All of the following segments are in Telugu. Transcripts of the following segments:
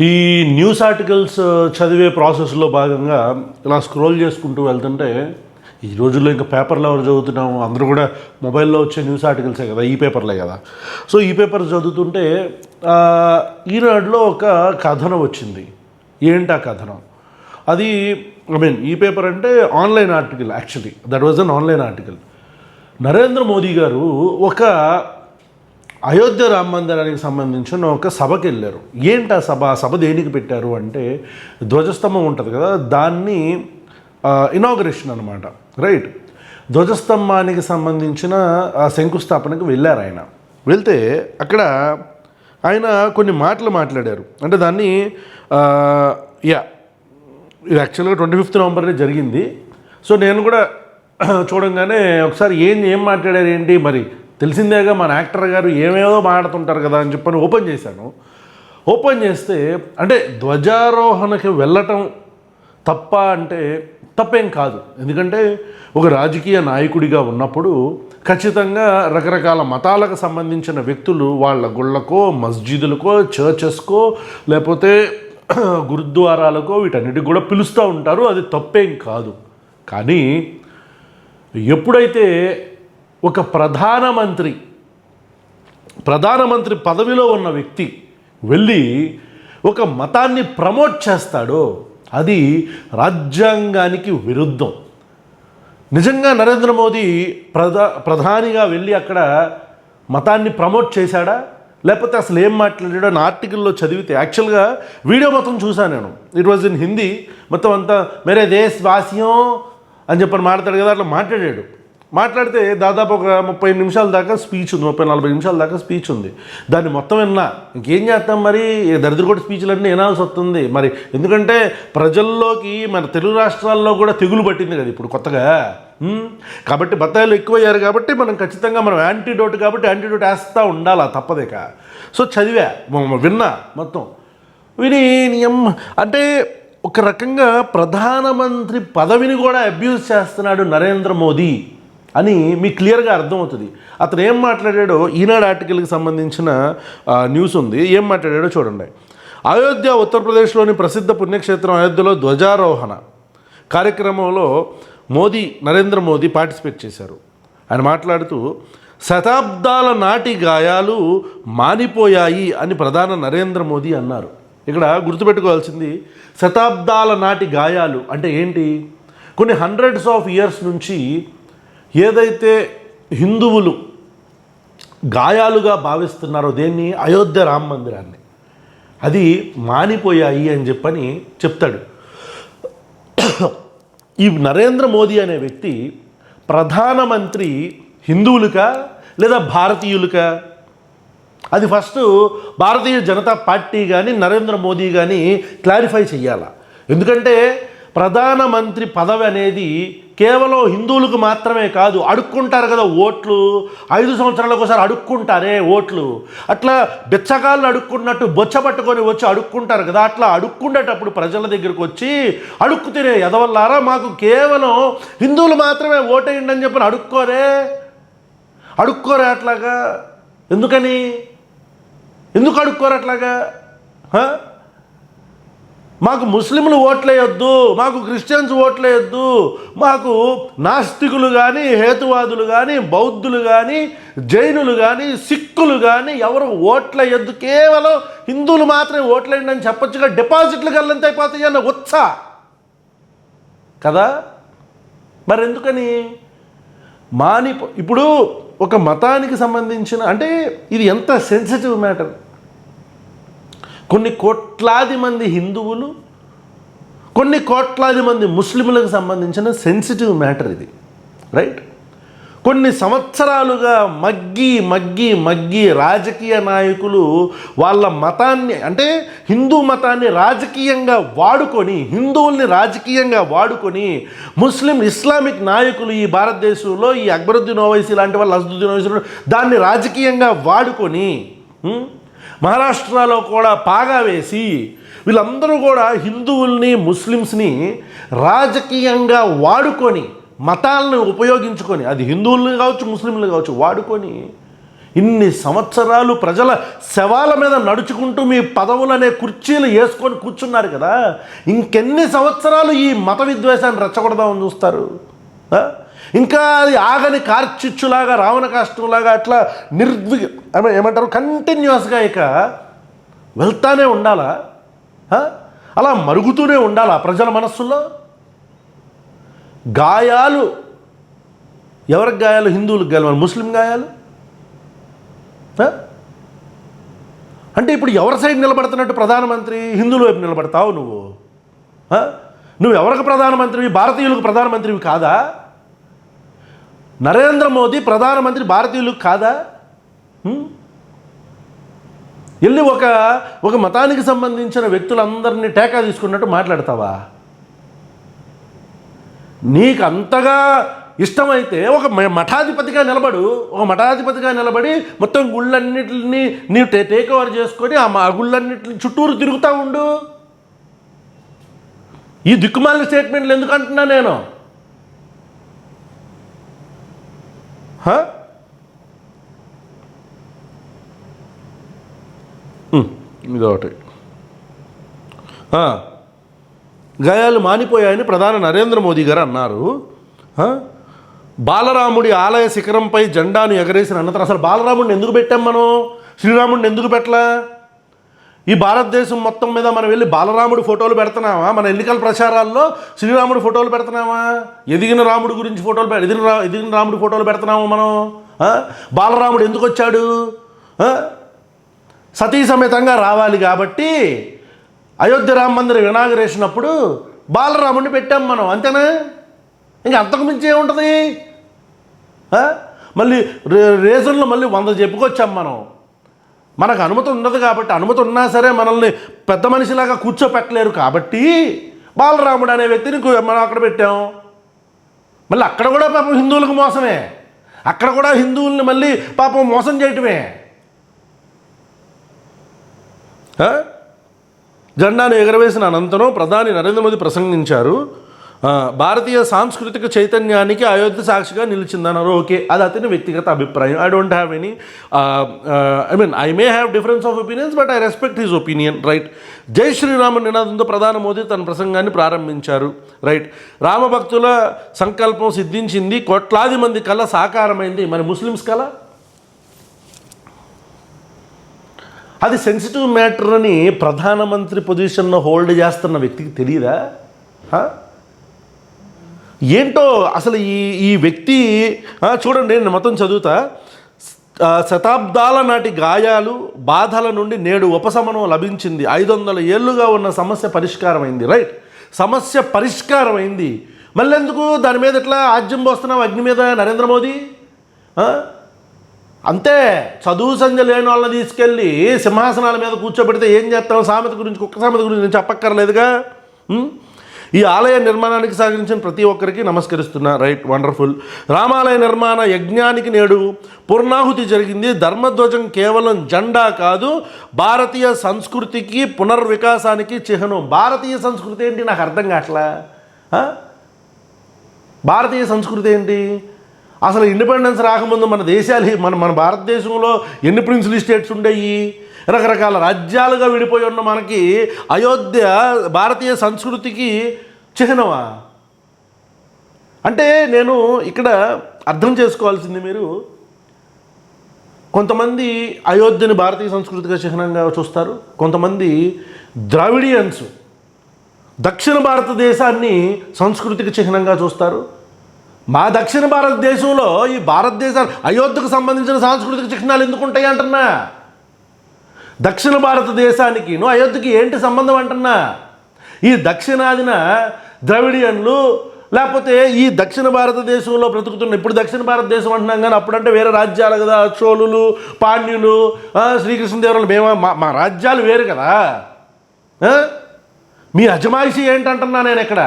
ఈ న్యూస్ ఆర్టికల్స్ చదివే ప్రాసెస్లో భాగంగా ఇలా స్క్రోల్ చేసుకుంటూ వెళ్తుంటే ఈ రోజుల్లో ఇంకా పేపర్లో ఎవరు చదువుతున్నాము, అందరూ కూడా మొబైల్లో వచ్చే న్యూస్ ఆర్టికల్సే కదా, ఈ పేపర్లే కదా. సో ఈ పేపర్ చదువుతుంటే ఈనాడులో ఒక కథనం వచ్చింది. ఏంటి ఆ కథనం? అది ఈ పేపర్ అంటే online article. Actually that was an online article. Narendra Modi గారు ఒక అయోధ్య రామ మందిరానికి సంబంధించిన ఒక సభకి వెళ్ళారు. ఏంటి ఆ సభ దేనికి పెట్టారు అంటే, ధ్వజస్తంభం ఉంటుంది కదా, దాన్ని ఇనాగరేషన్ అనమాట, రైట్. ధ్వజస్తంభానికి సంబంధించిన శంకుస్థాపనకు వెళ్ళారు ఆయన. వెళ్తే అక్కడ ఆయన కొన్ని మాటలు మాట్లాడారు. అంటే దాన్ని ఇది యాక్చువల్గా 25 నవంబర్నే జరిగింది. సో నేను కూడా చూడంగానే ఒకసారి ఏం మాట్లాడారు ఏంటి, మరి తెలిసిందేగా మన యాక్టర్ గారు ఏమేదో మాట్లాడుతుంటారు కదా అని చెప్పని ఓపెన్ చేశాను. ఓపెన్ చేస్తే అంటే ధ్వజారోహణకి వెళ్ళటం తప్ప అంటే తప్పేం కాదు. ఎందుకంటే ఒక రాజకీయ నాయకుడిగా ఉన్నప్పుడు ఖచ్చితంగా రకరకాల మతాలకు సంబంధించిన వ్యక్తులు వాళ్ళ గుళ్ళకో, మస్జిదులకో, చర్చెస్కో, లేకపోతే గురుద్వారాలకో వీటన్నిటికి కూడా పిలుస్తూ ఉంటారు. అది తప్పేం కాదు. కానీ ఎప్పుడైతే ఒక ప్రధానమంత్రి పదవిలో ఉన్న వ్యక్తి వెళ్ళి ఒక మతాన్ని ప్రమోట్ చేస్తాడో అది రాజ్యాంగానికి విరుద్ధం. నిజంగా నరేంద్ర మోదీ ప్రధానిగా వెళ్ళి అక్కడ మతాన్ని ప్రమోట్ చేశాడా, లేకపోతే అసలు ఏం మాట్లాడాడో నా ఆర్టికల్లో చదివితే, యాక్చువల్గా వీడియో మొత్తం చూశాను నేను. It was in Hindi. మొత్తం అంతా మేరే దేశ్ వాసియం అని చెప్పని మాట్లాడాడు కదా, అట్లా మాట్లాడితే దాదాపు ఒక 30 నిమిషాల దాకా స్పీచ్ ఉంది, 30-40 నిమిషాల దాకా స్పీచ్ ఉంది. దాన్ని మొత్తం విన్నా. ఇంకేం చేస్తాం మరి, దరిద్రకోటి స్పీచ్లన్నీ వినాల్సి వస్తుంది మరి. ఎందుకంటే ప్రజల్లోకి మన తెలుగు రాష్ట్రాల్లో కూడా తెగులు పట్టింది కదా ఇప్పుడు కొత్తగా. కాబట్టి బత్తాయిలు ఎక్కువయ్యారు కాబట్టి మనం ఖచ్చితంగా యాంటీడోట్ కాబట్టి యాంటీడోట్ వేస్తూ ఉండాలి, తప్పదేక. సో చదివా, విన్నా మొత్తం విని అంటే ఒక రకంగా ప్రధానమంత్రి పదవిని కూడా అబ్యూజ్ చేస్తున్నాడు నరేంద్ర మోదీ అని మీకు క్లియర్గా అర్థమవుతుంది. అతను ఏం మాట్లాడాడో ఈనాడు ఆర్టికల్కి సంబంధించిన న్యూస్ ఉంది. ఏం మాట్లాడాడో చూడండి. అయోధ్య, ఉత్తరప్రదేశ్లోని ప్రసిద్ధ పుణ్యక్షేత్రం అయోధ్యలో ధ్వజారోహణ కార్యక్రమంలో నరేంద్ర మోదీ పార్టిసిపేట్ చేశారు. ఆయన మాట్లాడుతూ శతాబ్దాల నాటి గాయాలు మానిపోయాయి అని ప్రధాని నరేంద్ర మోదీ అన్నారు. ఇక్కడ గుర్తుపెట్టుకోవాల్సింది శతాబ్దాల నాటి గాయాలు అంటే ఏంటి? కొన్ని హండ్రెడ్స్ ఆఫ్ ఇయర్స్ నుంచి ఏదైతే హిందువులు గాయాలుగా భావిస్తున్నారో దేన్ని, అయోధ్య రామ మందిరాన్ని, అది మానిపోయాయి అని చెప్పని చెప్తాడు. ఈ నరేంద్ర మోదీ అనే వ్యక్తి ప్రధానమంత్రి హిందువులకా లేదా భారతీయులకా? అది ఫస్ట్ భారతీయ జనతా పార్టీ కానీ నరేంద్ర మోదీ కానీ క్లారిఫై చెయ్యాలా. ఎందుకంటే ప్రధానమంత్రి పదవి అనేది కేవలం హిందువులకు మాత్రమే కాదు. అడుక్కుంటారు కదా ఓట్లు, 5 సంవత్సరాలకు ఒకసారి అడుక్కుంటారే ఓట్లు. అట్లా బెచ్చగాళ్ళు అడుక్కున్నట్టు బొచ్చ పట్టుకొని వచ్చి అడుక్కుంటారు కదా, అట్లా అడుక్కుండేటప్పుడు ప్రజల దగ్గరకు వచ్చి అడుక్కు తినే ఎదవల్లారా, మాకు కేవలం హిందువులు మాత్రమే ఓటేయండి అని చెప్పి అడుక్కోరే అట్లాగా. ఎందుకు అడుక్కోరు అట్లాగా? మాకు ముస్లింలు ఓట్లేయొద్దు, మాకు క్రిస్టియన్స్ ఓట్లేయొద్దు, మాకు నాస్తికులు కానీ, హేతువాదులు కానీ, బౌద్ధులు కానీ, జైనులు కానీ, సిక్కులు కానీ ఎవరు ఓట్లేయొద్దు, కేవలం హిందువులు మాత్రమే ఓట్లేయండి అని చెప్పొచ్చుగా. డిపాజిట్లు గల్లంత అయిపోతాయి అన్న ఉత్సా కదా. మరి ఎందుకని ఇప్పుడు ఒక మతానికి సంబంధించిన అంటే ఇది ఎంత సెన్సిటివ్ మ్యాటర్. కొన్ని కోట్లాది మంది హిందువులు, కొన్ని కోట్లాది మంది ముస్లింలకు సంబంధించిన సెన్సిటివ్ మ్యాటర్ ఇది, రైట్. కొన్ని సంవత్సరాలుగా మగ్గి రాజకీయ నాయకులు వాళ్ళ మతాన్ని అంటే హిందూ మతాన్ని రాజకీయంగా వాడుకొని, హిందువుల్ని రాజకీయంగా వాడుకొని ఇస్లామిక్ నాయకులు ఈ భారతదేశంలో ఈ అక్బరుద్దీన్ ఓవైసీ లాంటి వాళ్ళు, అసదుద్దీన్ ఓవైసీ దాన్ని రాజకీయంగా వాడుకొని మహారాష్ట్రలో కూడా పాగా వేసి వీళ్ళందరూ కూడా హిందువుల్ని, ముస్లిమ్స్ని రాజకీయంగా వాడుకొని, మతాలను ఉపయోగించుకొని, అది హిందువులను కావచ్చు ముస్లింలు కావచ్చు వాడుకొని ఇన్ని సంవత్సరాలు ప్రజల శవాల మీద నడుచుకుంటూ మీ పదవులనే కుర్చీలు వేసుకొని కూర్చున్నారు కదా, ఇంకెన్ని సంవత్సరాలు ఈ మత విద్వేషాన్ని రెచ్చగొడదామని చూస్తారు? ఇంకా అది ఆగని కార్చిచ్చులాగా, రావణ కాష్టంలాగా అట్లా ఏమంటారు కంటిన్యూస్గా ఇక వెళ్తానే ఉండాలా? అలా మరుగుతూనే ఉండాలా ప్రజల మనస్సుల్లో? గాయాలు ఎవరికి గాయాలు? హిందువులకు గాయాలు, ముస్లిం గాయాలు? అంటే ఇప్పుడు ఎవరి సైడ్ నిలబడుతున్నట్టు ప్రధానమంత్రి? హిందువుల వైపు నిలబడతావు నువ్వు? నువ్వు ఎవరికి ప్రధానమంత్రివి? భారతీయులకు ప్రధానమంత్రివి కాదా? నరేంద్ర మోదీ ప్రధానమంత్రి భారతీయులకు కాదా? వెళ్ళి ఒక మతానికి సంబంధించిన వ్యక్తులందరినీ టేకా తీసుకున్నట్టు మాట్లాడతావా? నీకు అంతగా ఇష్టమైతే ఒక మఠాధిపతిగా నిలబడి మొత్తం గుళ్ళన్నిటిని నీవు టేక్ ఓవర్ చేసుకొని ఆ గుళ్ళన్నిటిని చుట్టూరు తిరుగుతూ ఉండు. ఈ దిక్కుమాలిన స్టేట్మెంట్లు ఎందుకు అంటున్నా నేను? ఇదొకటి. గాయాలు మానిపోయాయని ప్రధాని నరేంద్ర మోదీ గారు అన్నారు. బాలరాముడి ఆలయ శిఖరంపై జెండాను ఎగరేసిన అనంతరం అసలు బాలరాముడిని ఎందుకు పెట్టాం మనం? శ్రీరాముడిని ఎందుకు పెట్టలా? ఈ భారతదేశం మొత్తం మీద మనం వెళ్ళి బాలరాముడి ఫోటోలు పెడుతున్నామా? మన ఎన్నికల ప్రచారాల్లో శ్రీరాముడి ఫోటోలు పెడుతున్నామా? ఎదిగిన రాముడి గురించి ఎదిగిన రాముడి ఫోటోలు పెడుతున్నామా మనం? బాలరాముడు ఎందుకు వచ్చాడు? సతీ సమేతంగా రావాలి కాబట్టి అయోధ్య రామ మందిరం ఇనాగరేషన్ అప్పుడు బాలరాముడిని పెట్టాం మనం, అంతేనా? ఇంకా అంతకు మించి ఏముంటుంది? మళ్ళీ రీజన్లో మళ్ళీ 100 చెప్పుకొచ్చాం మనం. మనకు అనుమతి ఉండదు కాబట్టి, అనుమతి ఉన్నా సరే మనల్ని పెద్ద మనిషిలాగా కూర్చోపెట్టలేరు కాబట్టి బాలరాముడు అనే వ్యక్తిని మనం అక్కడ పెట్టాం. మళ్ళీ అక్కడ కూడా పాపం హిందువులకు మోసమే, అక్కడ కూడా హిందువుల్ని మళ్ళీ పాపం మోసం చేయటమే. జెండాను ఎగరవేసిన అనంతరం ప్రధాని నరేంద్ర మోదీ ప్రసంగించారు. భారతీయ సాంస్కృతిక చైతన్యానికి అయోధ్య సాక్షిగా నిలిచిందన్నారు. ఓకే, అది అతని వ్యక్తిగత అభిప్రాయం. I don't have any I may have difference of opinions, but I respect his opinion. Right. జై శ్రీరామ నినాదంతో ప్రధాని మోదీ తన ప్రసంగాన్ని ప్రారంభించారు. రైట్. రామభక్తుల సంకల్పం సిద్ధించింది, కోట్లాది మంది కళ సాకారమైంది. మరి ముస్లిమ్స్ కళ? అది సెన్సిటివ్ మ్యాటర్ అని ప్రధానమంత్రి పొజిషన్లో హోల్డ్ చేస్తున్న వ్యక్తికి తెలియదా? ఏంటో అసలు ఈ వ్యక్తి చూడండి, నేను మొత్తం చదువుతా. శతాబ్దాల నాటి గాయాలు బాధల నుండి నేడు ఉపశమనం లభించింది. 500 ఏళ్ళుగా ఉన్న సమస్య పరిష్కారమైంది. రైట్. సమస్య పరిష్కారమైంది. మళ్ళీ ఎందుకు దాని మీద ఎట్లా ఆజ్యం పోస్తున్నావు అగ్ని మీద నరేంద్ర మోదీ? అంతే, చదువు సంధ్య లేని వాళ్ళని తీసుకెళ్ళి సింహాసనాల మీద కూర్చోబెడితే ఏం చేస్తాం? సామెత గురించి, కుక్క సామెత గురించి నేను చెప్పక్కర్లేదుగా. ఈ ఆలయ నిర్మాణానికి సహకరించిన ప్రతి ఒక్కరికి నమస్కరిస్తున్నా. రైట్. వండర్ఫుల్. రామాలయ నిర్మాణ యజ్ఞానికి నేడు పూర్ణాహుతి జరిగింది. ధర్మధ్వజం కేవలం జెండా కాదు, భారతీయ సంస్కృతికి పునర్వికాసానికి చిహ్నం. భారతీయ సంస్కృతి ఏంటి? నాకు అర్థం కావట్లా. భారతీయ సంస్కృతి ఏంటి? అసలు ఇండిపెండెన్స్ రాకముందు మన దేశాలు, మన భారతదేశంలో ఎన్ని ప్రిన్సిపల్ స్టేట్స్ ఉండేవి? రకరకాల రాజ్యాలుగా విడిపోయి ఉన్న మనకి అయోధ్య భారతీయ సంస్కృతికి చిహ్నమా? అంటే నేను ఇక్కడ అర్థం చేసుకోవాల్సింది, మీరు కొంతమంది అయోధ్యని భారతీయ సంస్కృతిగా చిహ్నంగా చూస్తారు, కొంతమంది ద్రావిడియన్స్ దక్షిణ భారతదేశాన్ని సంస్కృతికి చిహ్నంగా చూస్తారు. మా దక్షిణ భారతదేశంలో ఈ భారతదేశ అయోధ్యకు సంబంధించిన సాంస్కృతిక చిహ్నాలు ఎందుకు ఉంటాయి అంటున్నా? దక్షిణ భారతదేశానికి అయోధ్యకి ఏంటి సంబంధం అంటున్నా? ఈ దక్షిణాదిన ద్రవిడియన్లు, లేకపోతే ఈ దక్షిణ భారతదేశంలో బ్రతుకుతున్న, ఇప్పుడు దక్షిణ భారతదేశం అంటున్నాం కానీ అప్పుడంటే వేరే రాజ్యాలు కదా, చోళులు, పాండ్యులు, శ్రీకృష్ణదేవరాయలు, మా రాజ్యాలు వేరు కదా. మీ అజమాయిషీ ఏంటంటున్నా నేను ఇక్కడ?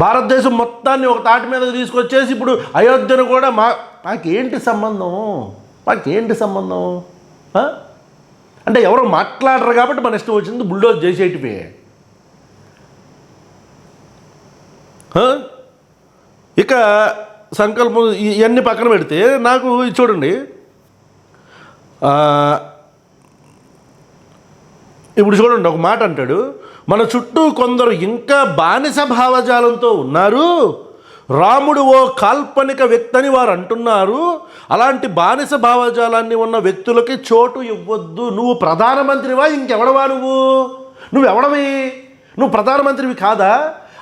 భారతదేశం మొత్తాన్ని ఒక తాటి మీదకి తీసుకొచ్చేసి ఇప్పుడు అయోధ్యను కూడా మాకేంటి సంబంధం? అంటే ఎవరో మాట్లాడరు కాబట్టి మన ఇష్టం వచ్చింది బుల్డోజ్ చేసేటివే. ఇక సంకల్పం ఇవన్నీ పక్కన పెడితే నాకు ఇది చూడండి, ఇప్పుడు చూడండి ఒక మాట అంటాడు, మన చుట్టూ కొందరు ఇంకా బానిస భావజాలంతో ఉన్నారు, రాముడు ఓ కాల్పనిక వ్యక్తి అని వారు అంటున్నారు, అలాంటి బానిస భావజాలాన్ని ఉన్న వ్యక్తులకి చోటు ఇవ్వద్దు. నువ్వు ప్రధానమంత్రివా? ఇంకెవడవా? నువ్వెవడవి? నువ్వు ప్రధానమంత్రివి కాదా?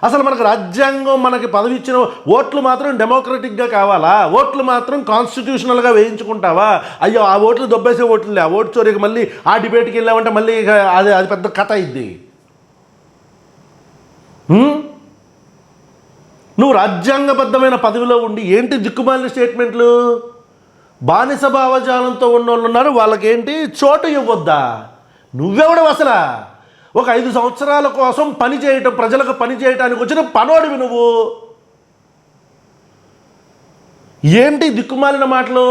అసలు మనకు రాజ్యాంగం మనకి పదవి ఇచ్చిన ఓట్లు మాత్రం డెమోక్రటిక్గా కావాలా? ఓట్లు మాత్రం కాన్స్టిట్యూషనల్గా వేయించుకుంటావా? అయ్యో ఆ ఓట్లు దొబ్బేసే ఓట్లు, ఆ ఓటు చోరీకి మళ్ళీ ఆ డిబేట్కి వెళ్ళామంటే మళ్ళీ అది పెద్ద కథ అయింది. నువ్వు రాజ్యాంగబద్ధమైన పదవిలో ఉండి ఏంటి దిక్కుమాలిన స్టేట్మెంట్లు? బానిస భావజాలంతో ఉన్నోళ్ళు ఉన్నారు, వాళ్ళకేంటి చోటు ఇవ్వద్దా? నువ్వెవడవు అసలు? ఒక 5 సంవత్సరాల కోసం పని చేయటం, ప్రజలకు పని చేయటానికి వచ్చిన పనోడివి నువ్వు. ఏంటి దిక్కుమాలిన మాటలు?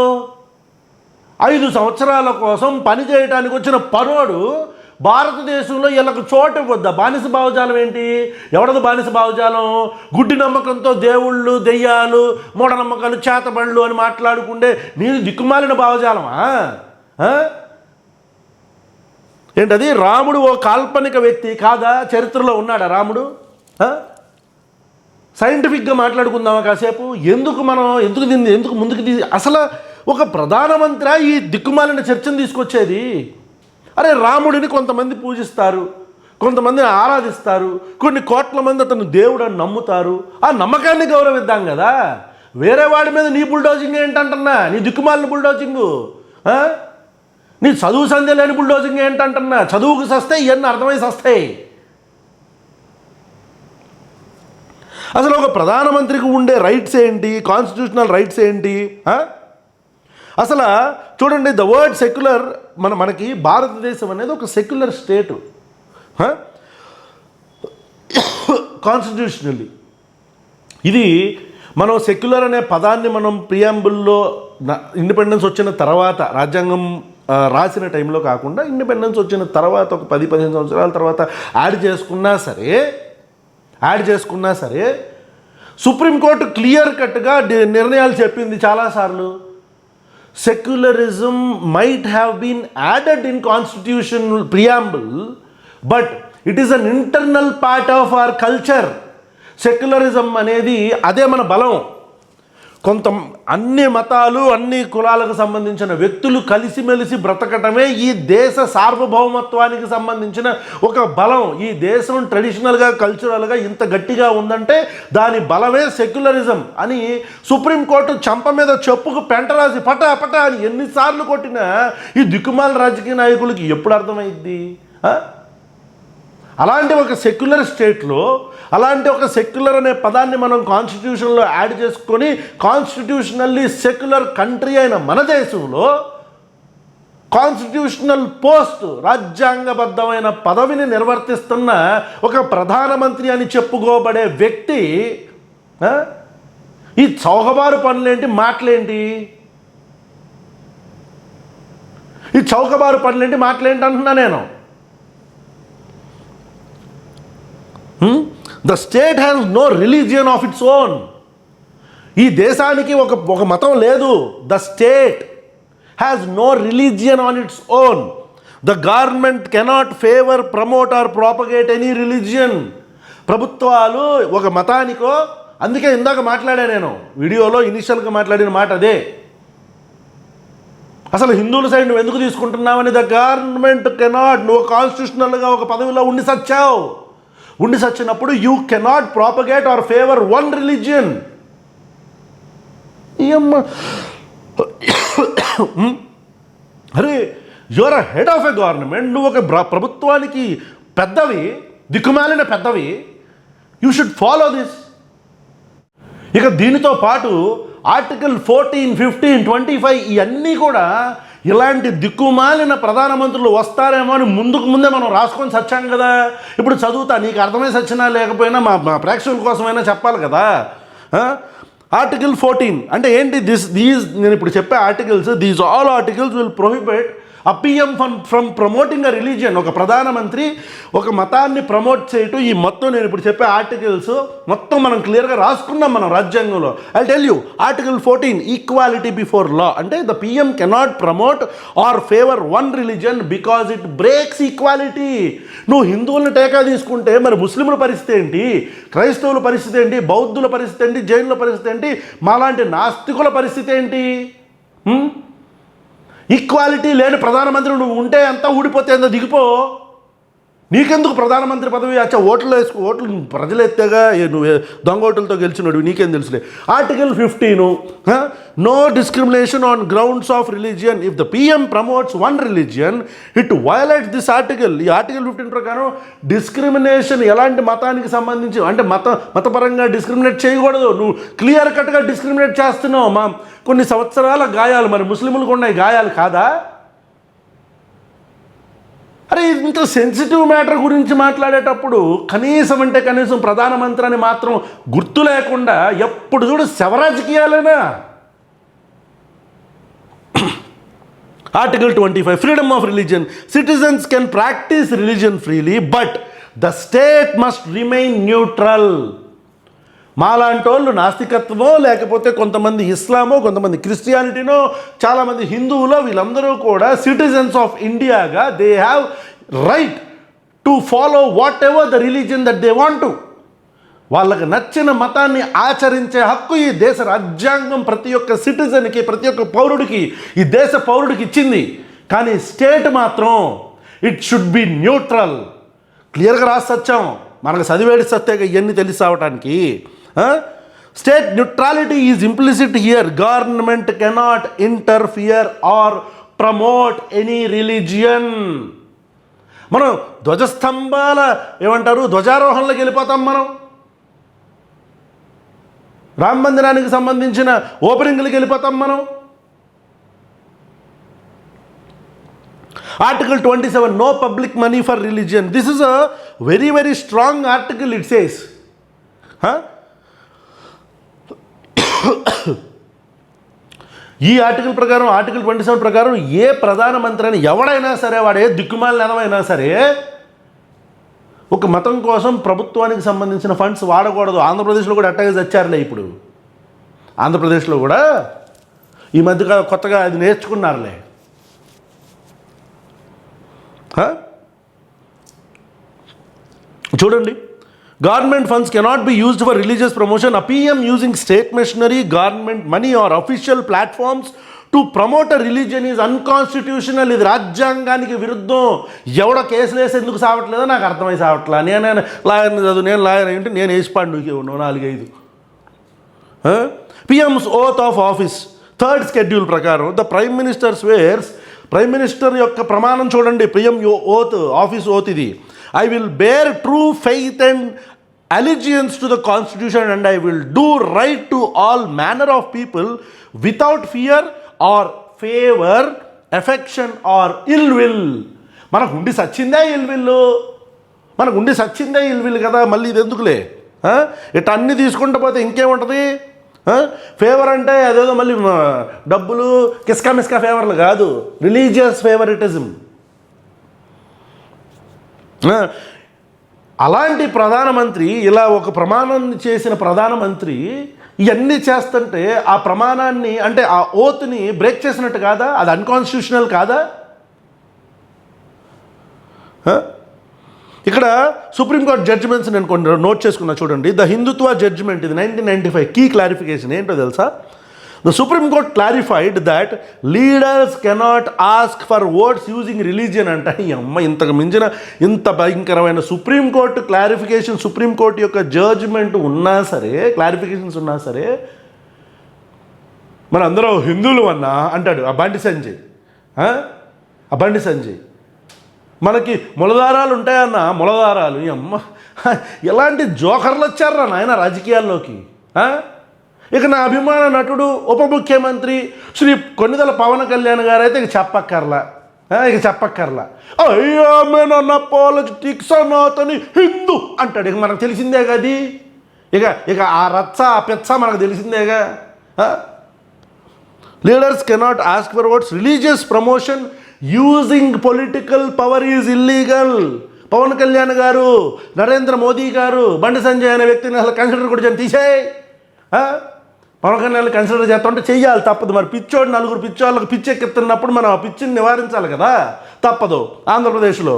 5 సంవత్సరాల కోసం పని చేయటానికి వచ్చిన పనోడు భారతదేశంలో వీళ్ళకు చోటు ఇవ్వద్దా? బానిస భావజాలం ఏంటి? ఎవడదు బానిస భావజాలం? గుడ్డి నమ్మకంతో దేవుళ్ళు, దెయ్యాలు, మూఢనమ్మకాలు, చేతబళ్ళు అని మాట్లాడుకుంటే నీది దిక్కుమాలిన భావజాలమా? ఏంటది? రాముడు ఓ కాల్పనిక వ్యక్తి కాదా? చరిత్రలో ఉన్నాడా రాముడు? సైంటిఫిక్గా మాట్లాడుకుందామా కాసేపు? ఎందుకు ముందుకు అసలు ఒక ప్రధానమంత్రి ఈ దిక్కుమాలిన చర్చను తీసుకొచ్చేది? అరే రాముడిని కొంతమంది పూజిస్తారు, కొంతమందిని ఆరాధిస్తారు, కొన్ని కోట్ల మంది అతను దేవుడు అని నమ్ముతారు. ఆ నమ్మకాన్ని గౌరవిద్దాం కదా. వేరే వాడి మీద నీ బుల్డోజింగ్ ఏంటంటున్నా? నీ దిక్కుమాలిన బుల్డోజింగు, నీ చదువు సంధ్య లేని బుల్డోజింగ్ ఏంటంటున్నా? చదువుకు సస్తాయి, ఇవన్నీ అర్థమై సస్తాయి. అసలు ఒక ప్రధానమంత్రికి ఉండే రైట్స్ ఏంటి? కాన్స్టిట్యూషనల్ రైట్స్ ఏంటి? అసలు చూడండి, ద వర్డ్ సెక్యులర్, మనకి భారతదేశం అనేది ఒక సెక్యులర్ స్టేటు. కాన్స్టిట్యూషనల్లీ ఇది మనం సెక్యులర్ అనే పదాన్ని మనం ప్రియాంబుల్లో ఇండిపెండెన్స్ వచ్చిన తర్వాత, రాజ్యాంగం రాసిన టైంలో కాకుండా ఇండిపెండెన్స్ వచ్చిన తర్వాత ఒక 10-15 సంవత్సరాల తర్వాత యాడ్ చేసుకున్నా సరే సుప్రీంకోర్టు క్లియర్ కట్గా నిర్ణయాలు చెప్పింది చాలాసార్లు. Secularism might have been added in constitutional preamble, but it is an internal part of our culture. Secularism అనేది అదే మన బలం. అన్ని మతాలు, అన్ని కులాలకు సంబంధించిన వ్యక్తులు కలిసిమెలిసి బ్రతకటమే ఈ దేశ సార్వభౌమత్వానికి సంబంధించిన ఒక బలం. ఈ దేశం ట్రెడిషనల్గా, కల్చరల్గా ఇంత గట్టిగా ఉందంటే దాని బలమే సెక్యులరిజం అని సుప్రీంకోర్టు చంప మీద చెప్పుకు పెంటరాసి పటా అని ఎన్నిసార్లు కొట్టినా ఈ దిక్కుమాల రాజకీయ నాయకులకి ఎప్పుడు అర్థమైద్ది? అలాంటి ఒక సెక్యులర్ స్టేట్లో, అలాంటి ఒక సెక్యులర్ అనే పదాన్ని మనం కాన్స్టిట్యూషన్లో యాడ్ చేసుకొని కాన్స్టిట్యూషనల్లీ సెక్యులర్ కంట్రీ అయిన మన దేశంలో కాన్స్టిట్యూషనల్ పోస్ట్, రాజ్యాంగబద్ధమైన పదవిని నిర్వర్తిస్తున్న ఒక ప్రధానమంత్రి అని చెప్పుకోబడే వ్యక్తి ఈ చౌకబారు పనులేంటి, మాటలేంటి? ఈ చౌకబారు పనులేంటి, మాటలేంటి అంటున్నా నేను. The state has no religion of its own. ఈ దేశానికి ఒక మతం లేదు. The state has no religion on its own. The government cannot favour, promote or propagate any religion. ప్రభుత్వాలు ఒక మతానికో, అందుకే ఇందాక మాట్లాడా నేను వీడియోలో ఇనిషియల్గా మాట్లాడిన మాట అదే. అసలు హిందువుల సైడ్ నువ్వు ఎందుకు తీసుకుంటున్నావని ద గవర్నమెంట్ కెనాట్, నువ్వు కాన్స్టిట్యూషనల్గా ఒక పదవిలో ఉండి సచ్చినప్పుడు you cannot propagate or favour one religion. అరే your a head of a government, నువ్వు ఒక ప్రభుత్వానికి పెద్దవి, దిక్కుమాలిన పెద్దవి. You should follow this. ఇక దీనితో పాటు ఆర్టికల్ 14, 15, 25 ఇవన్నీ కూడా ఇలాంటి దిక్కుమాలిన ప్రధానమంత్రులు వస్తారేమో అని ముందే మనం రాసుకొని సచ్చాం కదా. ఇప్పుడు చదువుతా, నీకు అర్థమై సచ్చినా లేకపోయినా మా ప్రేక్షకుల కోసమైనా చెప్పాలి కదా. ఆర్టికల్ 14 అంటే ఏంటి? దీస్ నేను ఇప్పుడు చెప్పే articles, these all articles will prohibit a PM from promoting a religion. ఒక ప్రధానమంత్రి ఒక మతాన్ని ప్రమోట్ చేయటం, ఈ మొత్తం నేను ఇప్పుడు చెప్పే ఆర్టికల్స్ మొత్తం మనం క్లియర్గా రాసుకున్నాం మనం రాజ్యాంగంలో. I tell you, article 14 equality before law అంటే the PM cannot promote or favour one religion because it breaks equality. నువ్వు హిందువులను టేకా తీసుకుంటే మరి ముస్లింల పరిస్థితి ఏంటి, క్రైస్తవుల పరిస్థితి ఏంటి, బౌద్ధుల పరిస్థితి ఏంటి, జైనుల పరిస్థితి ఏంటి, మాలాంటి నాస్తికుల పరిస్థితి ఏంటి? ఈక్వాలిటీ లేని ప్రధానమంత్రి నువ్వు ఉంటే అంతా ఊడిపోతే అంత దిగిపో. నీకెందుకు ప్రధానమంత్రి పదవి? ఓట్లు ఓట్లు ప్రజలు ఎత్తేగా, నువ్వు దొంగ ఓట్లతో గెలిచినాడు, నీకేం తెలుసులే. Article 15 no discrimination on grounds of religion. If the PM promotes one religion it violates this article. ఈ ఆర్టికల్ 15 ప్రకారం డిస్క్రిమినేషన్ ఎలాంటి మతానికి సంబంధించి అంటే మతపరంగా డిస్క్రిమినేట్ చేయకూడదు. నువ్వు క్లియర్ కట్గా డిస్క్రిమినేట్ చేస్తున్నావు. కొన్ని సంవత్సరాల గాయాలు మరి ముస్లింలకు ఉన్నాయి, గాయాలు కాదా? అరే ఇంత సెన్సిటివ్ మ్యాటర్ గురించి మాట్లాడేటప్పుడు కనీసం ప్రధానమంత్రి అని మాత్రం గుర్తు లేకుండా ఎప్పుడు చూడు శవ రాజకీయాలేనా? Article 25 freedom of religion. Citizens can practise religion freely but the state must remain neutral. మాలాంటి వాళ్ళు నాస్తికత్వమో లేకపోతే కొంతమంది ఇస్లామో కొంతమంది క్రిస్టియానిటీనో చాలామంది హిందువులో వీళ్ళందరూ కూడా సిటిజన్స్ ఆఫ్ ఇండియాగా they have right to follow whatever the religion that they want to. వాళ్ళకి నచ్చిన మతాన్ని ఆచరించే హక్కు ఈ దేశ రాజ్యాంగం ప్రతి ఒక్క సిటిజన్కి, ప్రతి ఒక్క పౌరుడికి, ఈ దేశ పౌరుడికి ఇచ్చింది. కానీ స్టేట్ మాత్రం ఇట్ షుడ్ బి న్యూట్రల్. క్లియర్గా రాసి వచ్చాం, మనకు చదివేడి సత్యాగా ఇవన్నీ తెలిసి అవటానికి. State neutrality is implicit here. Government cannot interfere or promote any religion. మనం ధ్వజస్తంభాల ఏమంటారు ధ్వజారోహణలోకి వెళ్ళిపోతాం. మనం రామ మందిరానికి సంబంధించిన ఓపెనింగ్లకి వెళ్ళిపోతాం. మనం article 27 no public money for religion. This is a very very strong article. It says ఈ ఆర్టికల్ ప్రకారం, ఆర్టికల్ 27 ప్రకారం ఏ ప్రధానమంత్రి అని ఎవడైనా సరే, వాడే దిక్కుమాలిన ఎదవైనా సరే, ఒక మతం కోసం ప్రభుత్వానికి సంబంధించిన ఫండ్స్ వాడకూడదు. ఆంధ్రప్రదేశ్లో కూడా అట్టగా చచ్చారులే. ఇప్పుడు ఆంధ్రప్రదేశ్లో కూడా ఈ మధ్య కొత్తగా అది నేర్చుకున్నారులే. చూడండి, government funds cannot be used for religious promotion. A PM using state machinery, government money or official platforms to promote a religion is unconstitutional. ఇది రాజ్యాంగానికి విరుద్ధం. ఎవడో కేసులు వేసి ఎందుకు సావట్లేదో నాకు అర్థమై సావట్లా. నేను లాయర్ని చదువు, నేను లాయర్ ఏంటి, నేను వేసిపాడు 4-5. PM's oath of office 3rd schedule ప్రకారం the prime minister swears. Prime minister యొక్క ప్రమాణం చూడండి, పిఎం ఓత్, ఆఫీస్ ఓత్ ఇది. I will bear true faith and allegiance to the constitution and I will do right to all manner of people without fear or favor, affection or ill will. మనకు ఉండి సచ్చిందే ఇల్ విల్లు, మనకు ఉండి సచ్చిందే ఇల్ విల్ కదా. మళ్ళీ ఇది ఎందుకులే, ఇట్లా అన్నీ తీసుకుంటూ పోతే ఇంకేముంటుంది. ఫేవర్ అంటే అదేదో మళ్ళీ డబ్బులు కిస్కా మిస్కా ఫేవర్లు కాదు, రిలీజియస్ ఫేవరిటిజం. అలాంటి ప్రధానమంత్రి, ఇలా ఒక ప్రమాణం చేసిన ప్రధానమంత్రి ఇవన్నీ చేస్తుంటే ఆ ప్రమాణాన్ని అంటే ఆ ఓత్ని బ్రేక్ చేసినట్టు కాదా? అది అన్కాన్స్టిట్యూషనల్ కాదా? ఇక్కడ సుప్రీంకోర్టు జడ్జిమెంట్స్ నేను కొన్ని నోట్ చేసుకున్నా చూడండి. ద హిందుత్వ జడ్జిమెంట్ ఇది 1995 కీ క్లారిఫికేషన్ ఏంటో తెలుసా? The Supreme Court clarified that leaders cannot ask for votes using religion. అంటే అమ్మ ఇంతకు మించిన ఇంత భయంకరమైన సుప్రీంకోర్టు క్లారిఫికేషన్, సుప్రీంకోర్టు యొక్క జడ్జిమెంట్ ఉన్నా సరే, క్లారిఫికేషన్స్ ఉన్నా సరే, మన అందరూ హిందువులు అన్నా అంటాడు ఆ బండి సంజయ్. ఆ బండి సంజయ్ మనకి ములదారాలు ఉంటాయన్న, ములదారాలు ఈ అమ్మ ఎలాంటి జోకర్లు వచ్చారా నాయన రాజకీయాల్లోకి. ఇక నా అభిమాన నటుడు ఉప ముఖ్యమంత్రి శ్రీ కొన్నిదల పవన్ కళ్యాణ్ గారు అయితే ఇక చెప్పక్కర్లా. అయ్యో మేనన్న పాలిటిక్స్ అతని హిందూ అంటాడు. ఇక మనకు తెలిసిందే కది. ఇక ఆ రచ్చ ఆ పెచ్చ మనకు తెలిసిందేగా. Leaders cannot ask for votes. Religious promotion using political power is illegal. Pawan Kalyan garu, Narendra Modi గారు, బండి సంజయ్ అనే వ్యక్తిని అసలు కన్సిడర్ కూడా చేయని తీసేయి. పవన్ కళ్యాణ్ కన్సిడర్ చేస్తామంటే చెయ్యాలి, తప్పదు. మరి పిచ్చోడు నలుగురు పిచ్చోళ్ళకి పిచ్చెక్కిస్తున్నప్పుడు మనం ఆ పిచ్చిని నివారించాలి కదా, తప్పదు. ఆంధ్రప్రదేశ్లో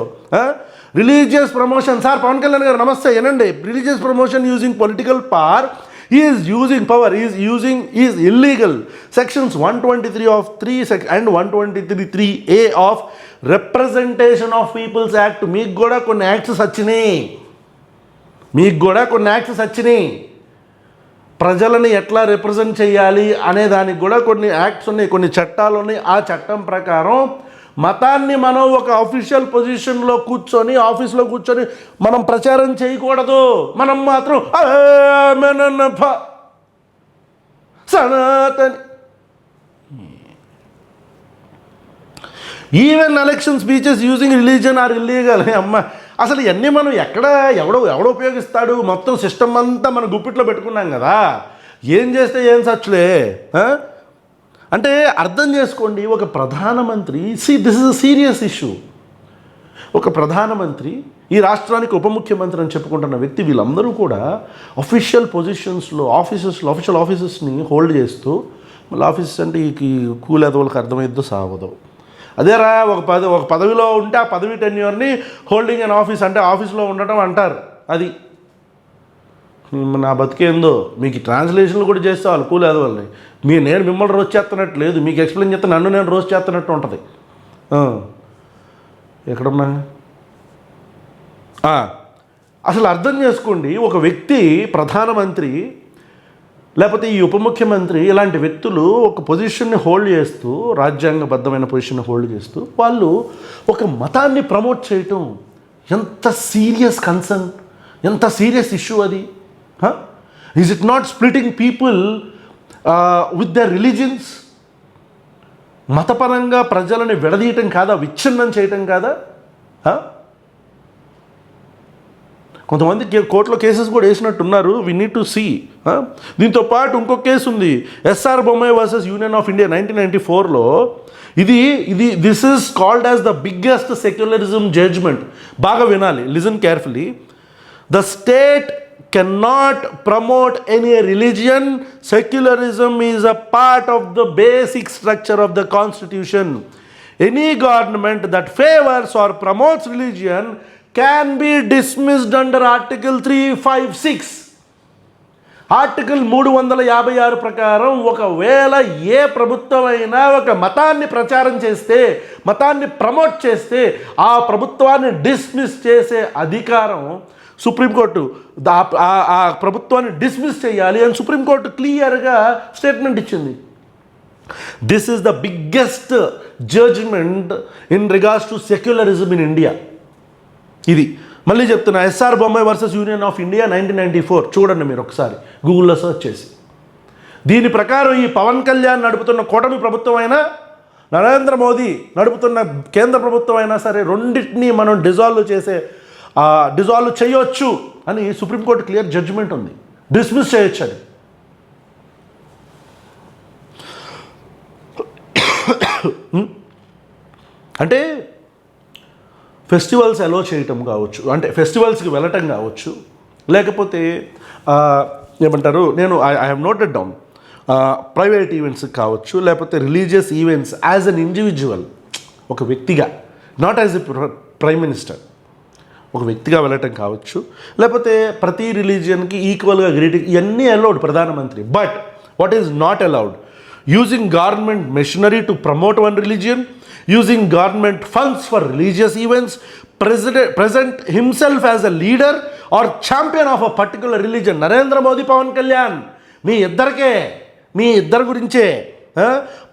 religious promotion, sir Pawan Kalyan garu నమస్తే వినండి, religious promotion using political power is illegal. Sections 123 of 3 and 123(3)(a) of representation of people's act. మీకు కూడా కొన్ని యాక్ట్స్ వచ్చినాయి, ప్రజలని ఎట్లా రిప్రజెంట్ చేయాలి అనే దానికి కూడా కొన్ని యాక్ట్స్ ఉన్నాయి, కొన్ని చట్టాలు ఉన్నాయి. ఆ చట్టం ప్రకారం మతాన్ని మనం ఒక అఫీషియల్ పొజిషన్లో కూర్చొని, ఆఫీస్లో కూర్చొని మనం ప్రచారం చేయకూడదు. మనం మాత్రం Sanatani, even election speeches using religion are illegal. అమ్మ అసలు ఇవన్నీ మనం ఎవడో ఉపయోగిస్తాడు? మొత్తం సిస్టమ్ అంతా మనం గుప్పిట్లో పెట్టుకున్నాం కదా, ఏం చేస్తే ఏం సచ్చులే. అంటే అర్థం చేసుకోండి, ఒక ప్రధానమంత్రి, this is a serious issue. ఒక ప్రధానమంత్రి, ఈ రాష్ట్రానికి ఉప ముఖ్యమంత్రి అని చెప్పుకుంటున్న వ్యక్తి, వీళ్ళందరూ కూడా అఫీషియల్ పొజిషన్స్లో అఫీషియల్ ఆఫీసెస్ని హోల్డ్ చేస్తూ, మళ్ళీ ఆఫీసెస్ అంటే ఈ కూలేదవులకు అర్థమైద్దో సాగదు. అదేరా ఒక పదవిలో ఉంటే ఆ పదవి టెన్యూర్ని హోల్డింగ్ అన్ ఆఫీస్ అంటే ఆఫీస్లో ఉండటం అంటారు. అది నా బతికేందో మీకు ట్రాన్స్లేషన్లు కూడా చేస్తే వాళ్ళు కూలేదు వాళ్ళని. నేను మిమ్మల్ని రోజు చేస్తున్నట్టు లేదు, మీకు ఎక్స్ప్లెయిన్ చేస్తే నన్ను నేను రోజు చేస్తున్నట్టు ఉంటుంది. ఎక్కడున్నా అసలు అర్థం చేసుకోండి, ఒక వ్యక్తి ప్రధానమంత్రి లేకపోతే ఈ ఉప ముఖ్యమంత్రి, ఇలాంటి వ్యక్తులు ఒక పొజిషన్ని హోల్డ్ చేస్తూ, రాజ్యాంగబద్ధమైన పొజిషన్ని హోల్డ్ చేస్తూ, వాళ్ళు ఒక మతాన్ని ప్రమోట్ చేయటం ఎంత సీరియస్ కన్సర్న్, ఎంత సీరియస్ ఇష్యూ అది. Is it not splitting people with their religions? మతపరంగా ప్రజలని విడదీయటం కాదా, విచ్ఛిన్నం చేయటం కాదా? కొంతమంది కోర్టులో కేసెస్ కూడా వేసినట్టున్నారు. We need to see. దీంతో పాటు ఇంకొక కేసు ఉంది, SR Bommai versus Union of India 1994లో. This is called as the biggest secularism judgment. బాగా వినాలి, listen carefully. The state cannot promote any religion. Secularism is a part of the basic structure of the constitution. Any government that favors or promotes religion can be dismissed under Article 356. Article 356 ప్రకారం ఒకవేళ ఏ ప్రభుత్వమైనా ఒక మతాన్ని ప్రచారం చేస్తే, మతాన్ని ప్రమోట్ చేస్తే, ఆ ప్రభుత్వాన్ని డిస్మిస్ చేసే అధికారం సుప్రీంకోర్టు, ఆ ప్రభుత్వాన్ని డిస్మిస్ చేయాలి అని సుప్రీంకోర్టు క్లియర్గా స్టేట్మెంట్ ఇచ్చింది. This is the biggest judgement in regards to secularism in India. ఇది మళ్ళీ చెప్తున్నా, S R Bommai versus Union of India 1994. చూడండి మీరు ఒకసారి గూగుల్లో సెర్చ్ చేసి. దీని ప్రకారం ఈ పవన్ కళ్యాణ్ నడుపుతున్న కూటమి ప్రభుత్వం అయినా, నరేంద్ర మోదీ నడుపుతున్న కేంద్ర ప్రభుత్వం అయినా సరే, రెండింటినీ మనం డిజాల్వ్ చేయొచ్చు అని సుప్రీంకోర్టు క్లియర్ జడ్జిమెంట్ ఉంది. డిస్మిస్ చేయొచ్చు అని. అంటే ఫెస్టివల్స్ అలో చేయటం కావచ్చు, అంటే ఫెస్టివల్స్కి వెళ్ళటం కావచ్చు, లేకపోతే ఏమంటారు, I have noted down private events కావచ్చు, లేకపోతే religious events as an individual, ఒక వ్యక్తిగా, not as a prime minister, ఒక వ్యక్తిగా వెళ్ళటం కావచ్చు, లేకపోతే ప్రతి రిలీజియన్కి ఈక్వల్గా గ్రీటింగ్, ఇవన్నీ అలౌడ్ ప్రధానమంత్రి. But what is not allowed? Using government machinery to promote one religion, using government funds for religious events, present himself as a leader or champion of a particular religion. Narendra Modi, Pawan Kalyan, మీ ఇద్దరి గురించే.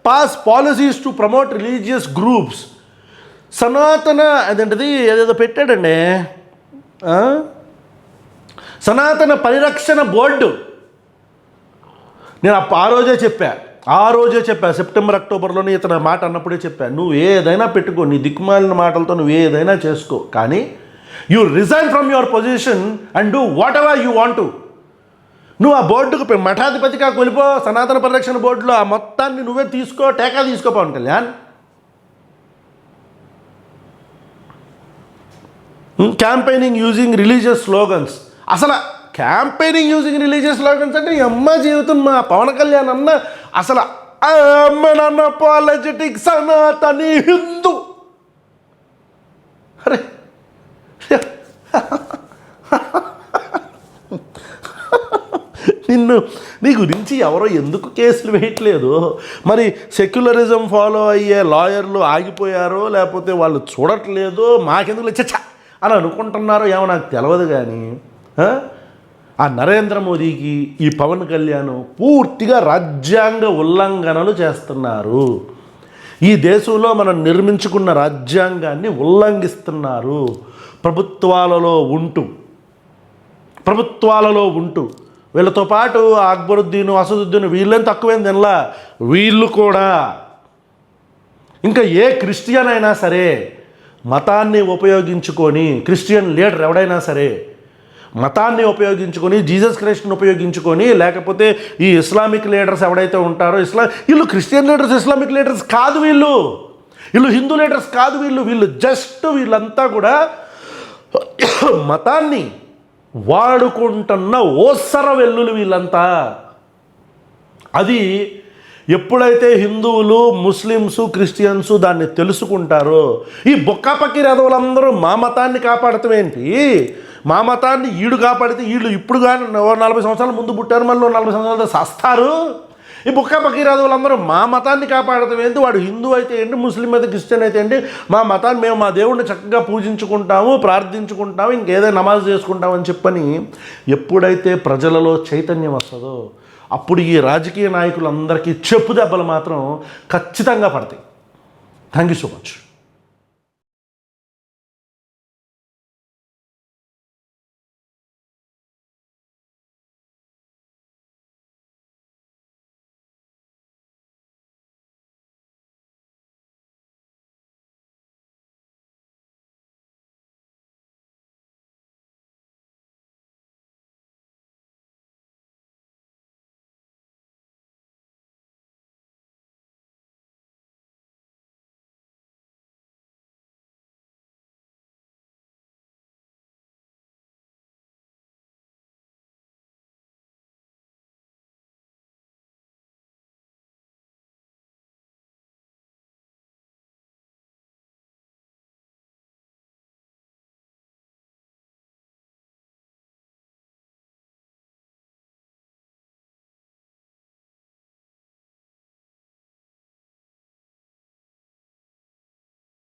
Pass policies to promote religious groups. సనాతన అదేంటిది ఏదేదో పెట్టాడండి, సనాతన పరిరక్షణ బోర్డు. నేను ఆ రోజే చెప్పా సెప్టెంబర్ అక్టోబర్లోనే ఇతను మాట అన్నప్పుడే చెప్పా, నువ్వు ఏదైనా పెట్టుకో, నీ దిక్కుమాలిన మాటలతో నువ్వు ఏదైనా చేసుకో, కానీ you resign from your position and do what ever you want to. నువ్వు ఆ బోర్డుకు మఠాధిపతిగా కొలిపో, సనాతన పరిరక్షణ బోర్డులో ఆ మొత్తాన్ని నువ్వే తీసుకో, టేకా తీసుకో Pawan Kalyan. Campaigning using religious slogans. అసలు క్యాంపెయినింగ్ యూజింగ్ రిలీజియస్ స్లోగన్స్ అంటే ఈ అమ్మ జీవితం మా పవన్ కళ్యాణ్ అన్న అసలు అన్అపాలజెటిక్ సనాతని హిందూ. అరే నీ గురించి ఎవరో ఎందుకు కేసులు వేయట్లేదు? మరి సెక్యులరిజం ఫాలో అయ్యే లాయర్లు ఆగిపోయారో, లేకపోతే వాళ్ళు చూడట్లేదు, మాకెందుకు చచ్చా అని అనుకుంటున్నారో ఏమో నాకు తెలియదు. కానీ ఆ నరేంద్ర మోదీకి ఈ పవన్ కళ్యాణ్ పూర్తిగా రాజ్యాంగ ఉల్లంఘనలు చేస్తున్నారు. ఈ దేశంలో మనం నిర్మించుకున్న రాజ్యాంగాన్ని ఉల్లంఘిస్తున్నారు. ప్రభుత్వాలలో ఉంటూ వీళ్ళతో పాటు అక్బరుద్దీన్, అసదుద్దీన్ వీళ్ళేం తక్కువేం తినలా, వీళ్ళు కూడా. ఇంకా ఏ క్రిస్టియన్ అయినా సరే మతాన్ని ఉపయోగించుకొని, క్రిస్టియన్ లీడర్ ఎవడైనా సరే మతాన్ని ఉపయోగించుకొని, జీసస్ క్రైస్ట్ని ఉపయోగించుకొని, లేకపోతే ఈ ఇస్లామిక్ లీడర్స్ ఎవడైతే ఉంటారో వీళ్ళు క్రిస్టియన్ లీడర్స్, ఇస్లామిక్ లీడర్స్ కాదు, వీళ్ళు హిందూ లీడర్స్ కాదు, వీళ్ళు జస్ట్ వీళ్ళంతా కూడా మతాన్ని వాడుకుంటున్న ఓసర వెల్లులు వీళ్ళంతా. అది ఎప్పుడైతే హిందువులు, ముస్లిమ్స్, క్రిస్టియన్స్ దాన్ని తెలుసుకుంటారో, ఈ బొక్కాపక్కి రథవులందరూ మా మతాన్ని కాపాడటం ఏంటి, మా మతాన్ని ఈడు కాపాడితే వీళ్ళు ఇప్పుడు కానీ 40 సంవత్సరాల ముందు పుట్టారు, మళ్ళీ 40 సంవత్సరాలతో సస్తారు. ఈ బుక్కాపక్కి రాజులందరూ మా మతాన్ని కాపాడటం ఏంటి, వాడు హిందూ అయితే ఏంటి, ముస్లిం అయితే క్రిస్టియన్ అయితే ఏంటి, మా మతాన్ని మేము మా దేవుడిని చక్కగా పూజించుకుంటాము, ప్రార్థించుకుంటాము, ఇంకేదైనా నమాజ్ చేసుకుంటామని చెప్పని ఎప్పుడైతే ప్రజలలో చైతన్యం వస్తుందో అప్పుడు ఈ రాజకీయ నాయకులందరికీ చెప్పు దెబ్బలు మాత్రం ఖచ్చితంగా పడతాయి. Thank you so much.